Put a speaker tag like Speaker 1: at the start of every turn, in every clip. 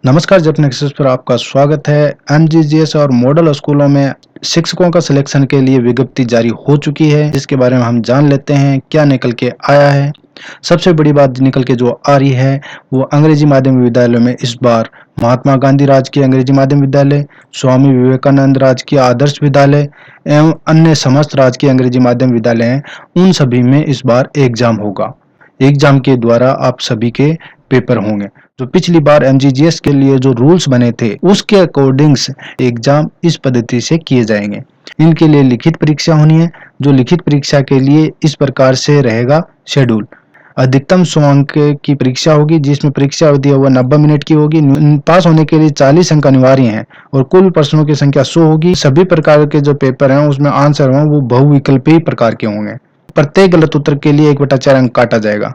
Speaker 1: नमस्कार, जपन एक्सेस पर आपका स्वागत है। एमजीजीएस और मॉडल स्कूलों में शिक्षकों का सिलेक्शन के लिए विज्ञप्ति जारी हो चुकी है, जिसके बारे में हम जान लेते हैं क्या निकल के आया है। सबसे बड़ी बात निकल के जो आ रही है वो अंग्रेजी माध्यम विद्यालयों में इस बार महात्मा गांधी राजकीय अंग्रेजी माध्यम विद्यालय, स्वामी विवेकानंद राजकीय आदर्श विद्यालय एवं अन्य समस्त राजकीय अंग्रेजी माध्यम विद्यालय हैं, उन सभी में इस बार एग्जाम होगा। एग्जाम के द्वारा आप सभी के पेपर होंगे। जो पिछली बार एमजीजीएस के लिए जो रूल्स बने थे उसके अकॉर्डिंग्स एग्जाम इस पद्धति से किए जाएंगे। इनके लिए लिखित परीक्षा होनी है। जो लिखित परीक्षा के लिए इस प्रकार से रहेगा शेड्यूल। अधिकतम 100 अंक की परीक्षा होगी, जिसमें परीक्षा अवधि है वह 90 मिनट की होगी। पास होने के लिए 40 अंक अनिवार्य हैं और कुल प्रश्नों की संख्या 100 होगी। सभी प्रकार के जो पेपर हैं उसमें आंसर हों वो बहुविकल्पीय प्रकार के होंगे। प्रत्येक गलत उत्तर के लिए 1/4 अंक काटा जाएगा।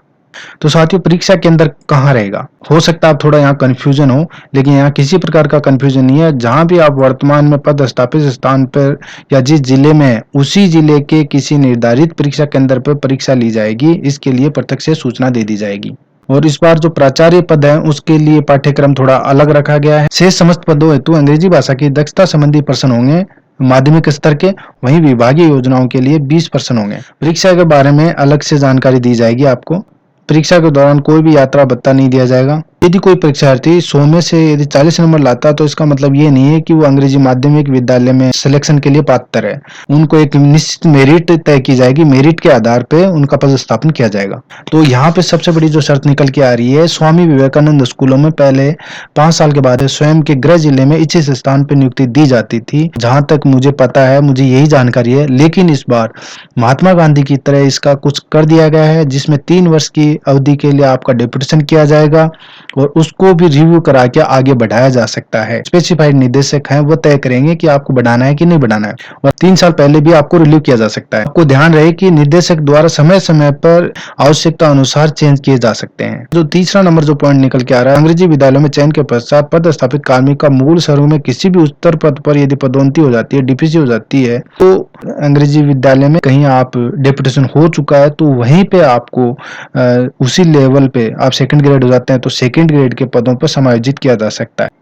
Speaker 1: तो साथियों, परीक्षा केंद्र कहाँ रहेगा? हो सकता है आप थोड़ा यहाँ कंफ्यूजन हो, लेकिन यहाँ किसी प्रकार का कंफ्यूजन नहीं है। जहाँ भी आप वर्तमान में पदस्थापित स्थान पर या जिस जिले में है, उसी जिले के किसी निर्धारित परीक्षा केंद्र पर परीक्षा ली जाएगी। इसके लिए प्रत्यक्ष से सूचना दे दी जाएगी। और इस बार जो प्राचार्य पद है उसके लिए पाठ्यक्रम थोड़ा अलग रखा गया है। शेष समस्त पदों हेतु अंग्रेजी भाषा की दक्षता संबंधी प्रश्न होंगे माध्यमिक स्तर के, वहीं विभागीय योजनाओं के लिए 20 प्रश्न होंगे। परीक्षा के बारे में अलग से जानकारी दी जाएगी आपको। परीक्षा के दौरान कोई भी यात्रा भत्ता नहीं दिया जाएगा। यदि कोई परीक्षार्थी 100 में से यदि 40 नंबर लाता है तो इसका मतलब ये नहीं है कि वो अंग्रेजी माध्यमिक विद्यालय में सिलेक्शन के लिए पात्र है। उनको एक निश्चित मेरिट तय की जाएगी, मेरिट के आधार पे उनका पदस्थापन किया जाएगा। तो यहाँ पे सबसे बड़ी जो शर्त निकल के आ रही है, स्वामी विवेकानंद स्कूलों में पहले 5 साल के बाद स्वयं के गृह जिले में इच्छित स्थान पर नियुक्ति दी जाती थी। जहां तक मुझे पता है, मुझे यही जानकारी है, लेकिन इस बार महात्मा गांधी की तरह इसका कुछ कर दिया गया है, जिसमें 3 वर्ष की अवधि के लिए आपका डेपुटेशन किया जाएगा और उसको भी रिव्यू करा के आगे बढ़ाया जा सकता है। स्पेसिफाइड निदेशक हैं, वो तय करेंगे कि आपको बढ़ाना है कि नहीं बढ़ाना है, और 3 साल पहले भी आपको रिलीव किया जा सकता है। आपको ध्यान रहे कि निदेशक द्वारा समय समय पर आवश्यकता अनुसार चेंज किए जा सकते हैं। जो तीसरा नंबर जो पॉइंट निकल के आ रहा है, अंग्रेजी विद्यालयों में चयन के पश्चात पदस्थापित कार्मिक का मूल शहरों में किसी भी उच्चतर पद पर यदि पदोन्नति हो जाती है, डीपीसी हो जाती है, तो अंग्रेजी विद्यालय में कहीं आप डेपुटेशन हो चुका है तो वहीं पे आपको उसी लेवल पे आप सेकंड ग्रेड हो जाते हैं तो सेकंड ग्रेड के पदों पर समायोजित किया जा सकता है।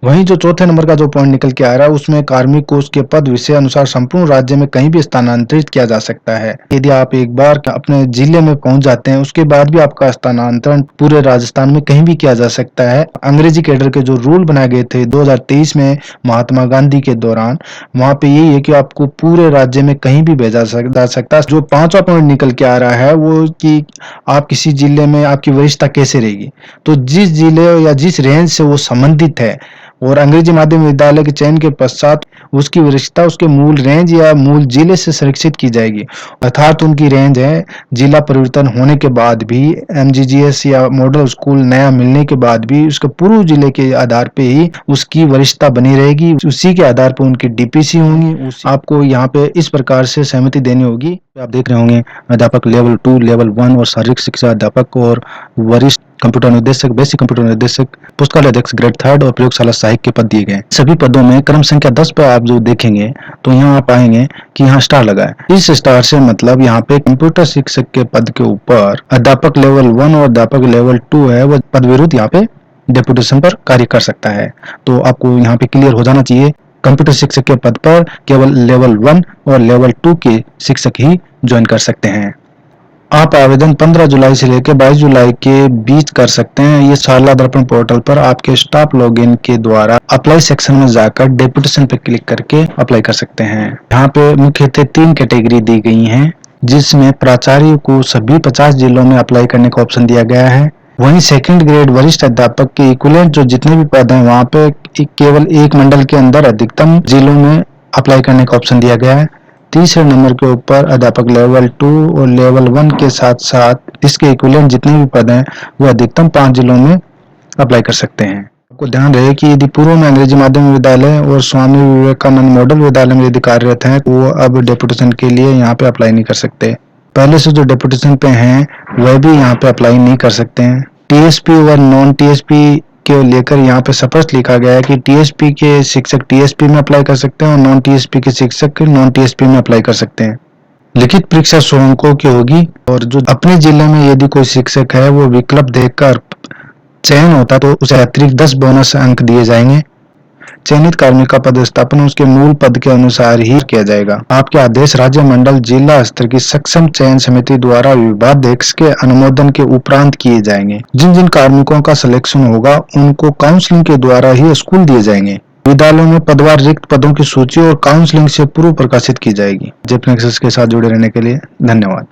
Speaker 1: वहीं जो चौथे नंबर का जो पॉइंट निकल के आ रहा है उसमें कार्मिक को उसके पद विषय अनुसार संपूर्ण राज्य में कहीं भी स्थानांतरित किया जा सकता है। यदि आप एक बार अपने जिले में पहुंच जाते हैं उसके बाद भी आपका स्थानांतरण पूरे राजस्थान में कहीं भी किया जा सकता है। अंग्रेजी कैडर के जो रूल बनाए गए थे 2023 में महात्मा गांधी के दौरान, वहां पे यही है कि आपको पूरे राज्य में कहीं भी भेजा जा सकता है। जो पांचवा पॉइंट निकल के आ रहा है वो कि आप किसी जिले में आपकी वरिष्ठता कैसे रहेगी, तो जिस जिले या जिस रेंज से वो संबंधित है और अंग्रेजी माध्यम विद्यालय के चयन के पश्चात उसकी वरिष्ठता उसके मूल रेंज या मूल जिले से संरक्षित की जाएगी। अर्थात उनकी रेंज है जिला परिवर्तन होने के बाद भी, एमजीजीएस या मॉडल स्कूल नया मिलने के बाद भी उसके पूर्व जिले के आधार पे ही उसकी वरिष्ठता बनी रहेगी। उसी के आधार पर उनकी डीपीसी होंगी। आपको यहाँ पे इस प्रकार से सहमति देनी होगी। आप देख रहे होंगे अध्यापक लेवल 2, लेवल 1 और शारीरिक शिक्षा अध्यापक और वरिष्ठ कंप्यूटर निर्देशक, बेसिक कंप्यूटर निर्देशक, पुस्तकालय अध्यक्ष ग्रेड 3 और प्रयोगशाला सहायक के पद दिए गए। सभी पदों में क्रम संख्या 10 पर आप जो देखेंगे तो यहाँ आप पाएंगे कि यहाँ स्टार लगा है। इस स्टार से मतलब यहाँ पे कंप्यूटर शिक्षक के पद के ऊपर अध्यापक लेवल 1 और अध्यापक लेवल 2 है, वो पद विरुद्ध यहाँ पे डेपुटेशन पर कार्य कर सकता है। तो आपको यहाँ पे क्लियर हो जाना चाहिए, कंप्यूटर शिक्षक के पद पर केवल लेवल 1 और लेवल 2 के शिक्षक ही ज्वाइन कर सकते हैं। आप आवेदन 15 जुलाई से लेकर 22 जुलाई के बीच कर सकते हैं। ये शारदा दर्पण पोर्टल पर आपके स्टाफ लॉगिन के द्वारा अप्लाई सेक्शन में जाकर डेपुटेशन पर क्लिक करके अप्लाई कर सकते हैं। यहाँ पे मुख्यतः 3 कैटेगरी दी गई हैं, जिसमें प्राचार्य को सभी 50 जिलों में अप्लाई करने का ऑप्शन दिया गया है। वहीं सेकंड ग्रेड वरिष्ठ अध्यापक के इक्विवेलेंट जो जितने भी पद हैं वहाँ पे केवल एक मंडल के अंदर अधिकतम जिलों में अप्लाई करने का ऑप्शन दिया गया है। तीसरे नंबर के ऊपर अध्यापक लेवल 2 और लेवल 1 के साथ साथ इसके इक्विवेलेंट जितने भी पद हैं वो अधिकतम 5 जिलों में अप्लाई कर सकते हैं। आपको ध्यान रहे कि यदि पूर्व में अंग्रेजी माध्यम विद्यालय और स्वामी विवेकानंद मॉडल विद्यालय में यदि कार्यरत हैं वो अब डेपुटेशन के लिए यहाँ पे अप्लाई नहीं कर सकते। पहले से जो डेपुटेशन पे हैं वह भी यहाँ पे अप्लाई नहीं कर सकते हैं। टीएसपी और नॉन टीएसपी के लेकर यहाँ पे स्पष्ट लिखा गया है कि टीएसपी के शिक्षक टीएसपी में अप्लाई कर सकते हैं और नॉन टीएसपी के शिक्षक नॉन टीएसपी में अप्लाई कर सकते हैं। लिखित परीक्षा 100 अंकों की होगी और जो अपने जिले में यदि कोई शिक्षक है वो विकल्प देखकर चयन होता तो उसे अतिरिक्त 10 बोनस अंक दिए जाएंगे। चयनित कार्मिक का पदस्थापन उसके मूल पद के अनुसार ही किया जाएगा। आपके आदेश राज्य मंडल जिला स्तर की सक्षम चयन समिति द्वारा विभागाध्यक्ष के अनुमोदन के उपरांत किए जाएंगे। जिन जिन कार्मिकों का सिलेक्शन होगा उनको काउंसलिंग के द्वारा ही स्कूल दिए जाएंगे। विद्यालयों में पदवार रिक्त पदों की सूची और काउंसलिंग से पूर्व प्रकाशित की जाएगी। जेपनेक्सस के साथ जुड़े रहने के लिए धन्यवाद।